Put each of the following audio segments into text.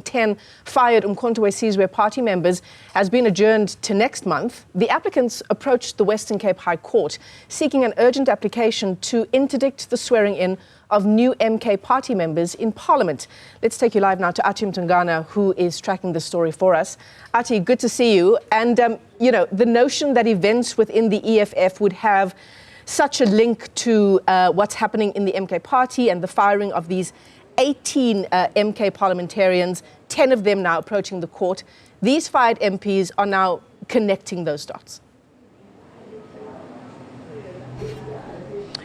10 fired uMkhonto weSizwe party members has been adjourned to next month. The applicants approached the Western Cape High Court seeking an urgent application to interdict the swearing in of new MK party members in Parliament. Let's take you live now to Athi Mtongana, who is tracking the story for us. Athi, good to see you. And, the notion that events within the EFF would have such a link to what's happening in the MK party and the firing of these 18 MK parliamentarians, 10 of them now approaching the court. These fired MPs are now connecting those dots.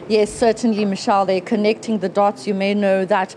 Yes, certainly, Michelle, they're connecting the dots. You may know that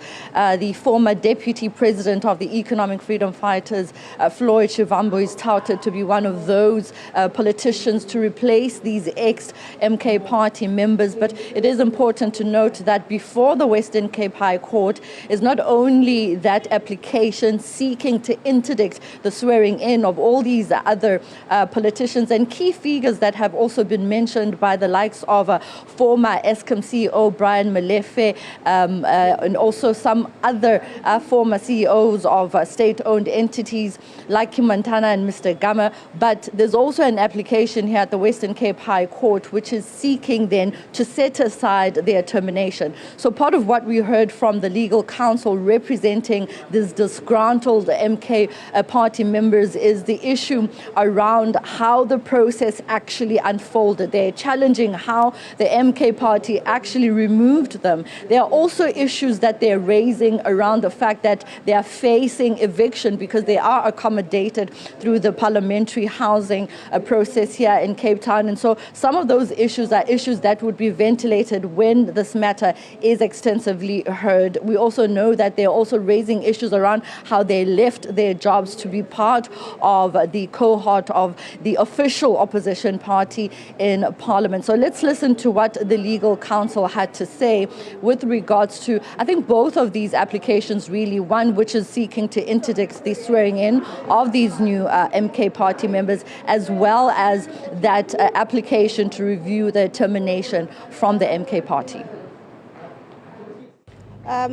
the former deputy president of the Economic Freedom Fighters, Floyd Shivambu, is touted to be one of those politicians to replace these ex-MK party members. But it is important to note that before the Western Cape High Court is not only that application seeking to interdict the swearing in of all these other politicians and key figures that have also been mentioned by the likes of former CEO Brian Molefe, and also some other former CEOs of state-owned entities like Montana and Mr. Gama. But there's also an application here at the Western Cape High Court which is seeking then to set aside their termination. So part of what we heard from the legal counsel representing these disgruntled MK party members is the issue around how the process actually unfolded. They're challenging how the MK party actually removed them. There are also issues that they're raising around the fact that they are facing eviction because they are accommodated through the parliamentary housing process here in Cape Town. And so some of those issues are issues that would be ventilated when this matter is extensively heard. We also know that they're also raising issues around how they left their jobs to be part of the cohort of the official opposition party in Parliament. So let's listen to what the legal counsel had to say with regards to, I think, both of these applications really. One which is seeking to interdict the swearing in of these new MK party members, as well as that application to review the termination from the MK party.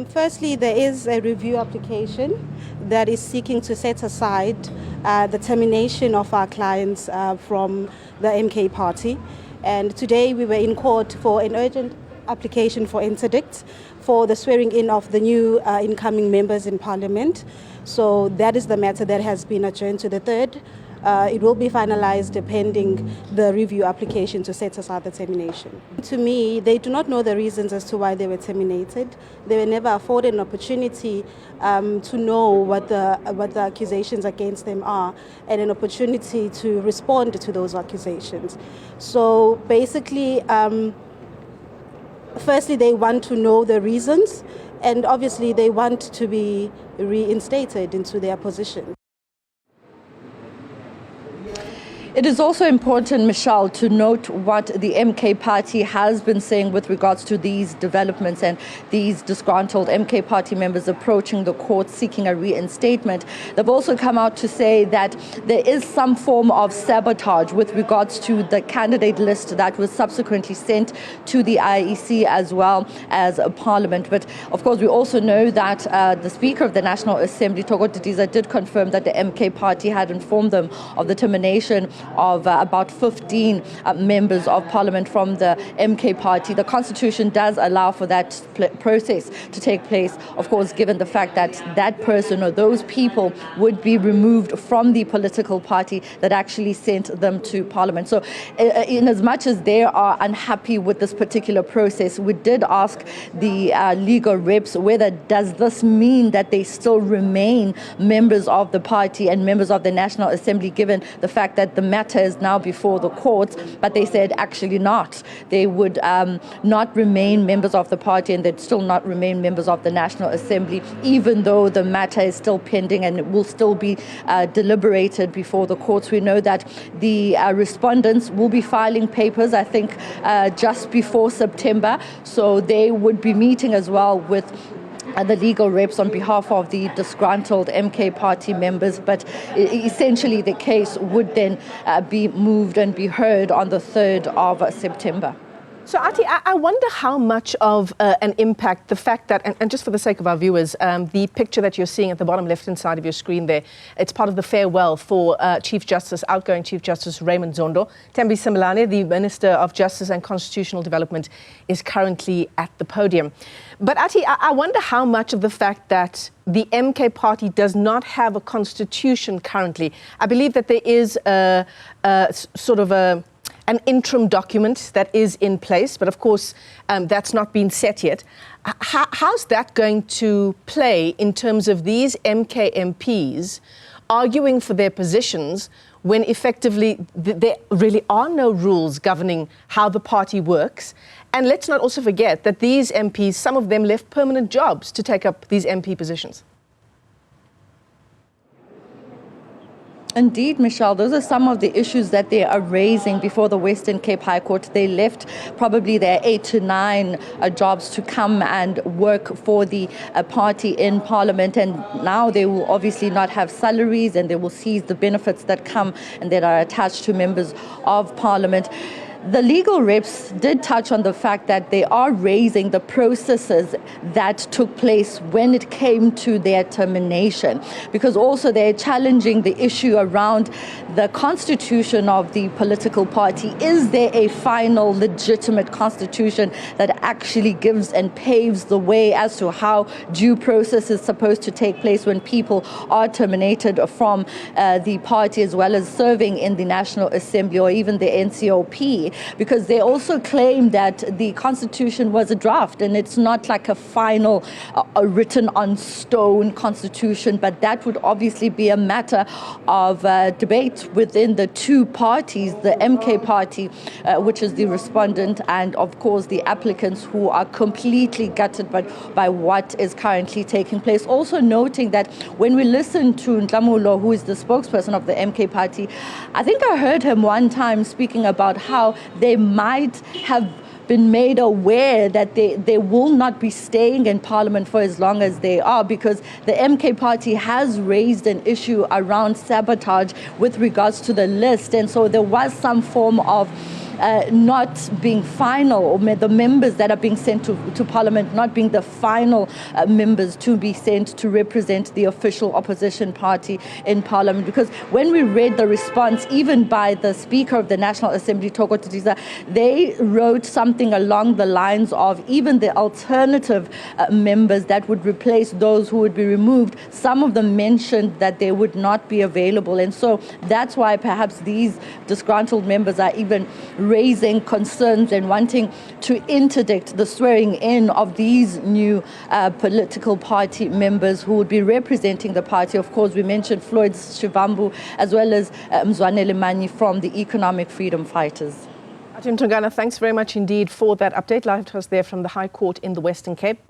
Firstly, there is a review application that is seeking to set aside the termination of our clients from the MK party. And today we were in court for an urgent application for interdict for the swearing in of the new incoming members in Parliament. So that is the matter that has been adjourned to the 3rd. It will be finalized pending the review application to set aside the termination. To me, they do not know the reasons as to why they were terminated. They were never afforded an opportunity to know what the accusations against them are and an opportunity to respond to those accusations. So basically, firstly, they want to know the reasons, and obviously they want to be reinstated into their position. It is also important, Michelle, to note what the MK party has been saying with regards to these developments and these disgruntled MK party members approaching the court seeking a reinstatement. They've also come out to say that there is some form of sabotage with regards to the candidate list that was subsequently sent to the IEC as well as Parliament. But of course, we also know that the Speaker of the National Assembly, Thokoti Diza, did confirm that the MK party had informed them of the termination of about 15 members of Parliament from the MK party. The Constitution does allow for that process to take place, of course, given the fact that that person or those people would be removed from the political party that actually sent them to Parliament. So in as much as they are unhappy with this particular process, we did ask the legal reps whether does this mean that they still remain members of the party and members of the National Assembly, given the fact that the matter is now before the courts. But they said actually not. They would not remain members of the party, and they'd still not remain members of the National Assembly, even though the matter is still pending and it will still be deliberated before the courts. We know that the respondents will be filing papers, I think, just before September. So they would be meeting as well with the legal reps on behalf of the disgruntled MK party members, but essentially the case would then be moved and be heard on the 3rd of September. So, Athi, I wonder how much of an impact the fact that, and just for the sake of our viewers, the picture that you're seeing at the bottom left-hand side of your screen there, it's part of the farewell for outgoing Chief Justice Raymond Zondo. Thembi Simelane, the Minister of Justice and Constitutional Development, is currently at the podium. But, Athi, I wonder how much of the fact that the MK party does not have a constitution currently. I believe that there is an interim document that is in place, but of course that's not been set yet. How's that going to play in terms of these MK MPs arguing for their positions when effectively there really are no rules governing how the party works? And let's not also forget that these MPs, some of them left permanent jobs to take up these MP positions. Indeed, Michelle, those are some of the issues that they are raising before the Western Cape High Court. They left probably their 8 to 9 jobs to come and work for the party in Parliament, and now they will obviously not have salaries, and they will seize the benefits that come and that are attached to members of Parliament. The legal reps did touch on the fact that they are raising the processes that took place when it came to their termination, because also they're challenging the issue around the constitution of the political party. Is there a final legitimate constitution that actually gives and paves the way as to how due process is supposed to take place when people are terminated from the party, as well as serving in the National Assembly or even the NCOP? Because they also claim that the constitution was a draft and it's not like a final a written on stone constitution, but that would obviously be a matter of debate within the two parties, the MK party, which is the respondent, and of course the applicants, who are completely gutted by what is currently taking place. Also noting that when we listen to Ndlamulo, who is the spokesperson of the MK party, I think I heard him one time speaking about how they might have been made aware that they will not be staying in Parliament for as long as they are, because the MK party has raised an issue around sabotage with regards to the list, and so there was some form of not being final, or the members that are being sent to Parliament not being the final members to be sent to represent the official opposition party in Parliament. Because when we read the response, even by the Speaker of the National Assembly, Thoko Tutiza, they wrote something along the lines of even the alternative members that would replace those who would be removed, some of them mentioned that they would not be available. And so that's why perhaps these disgruntled members are even raising concerns and wanting to interdict the swearing in of these new political party members who would be representing the party. Of course, we mentioned Floyd Shivambu as well as Mzwanele Manyi from the Economic Freedom Fighters. Athi Mtongana, thanks very much indeed for that update. Live to us there from the High Court in the Western Cape.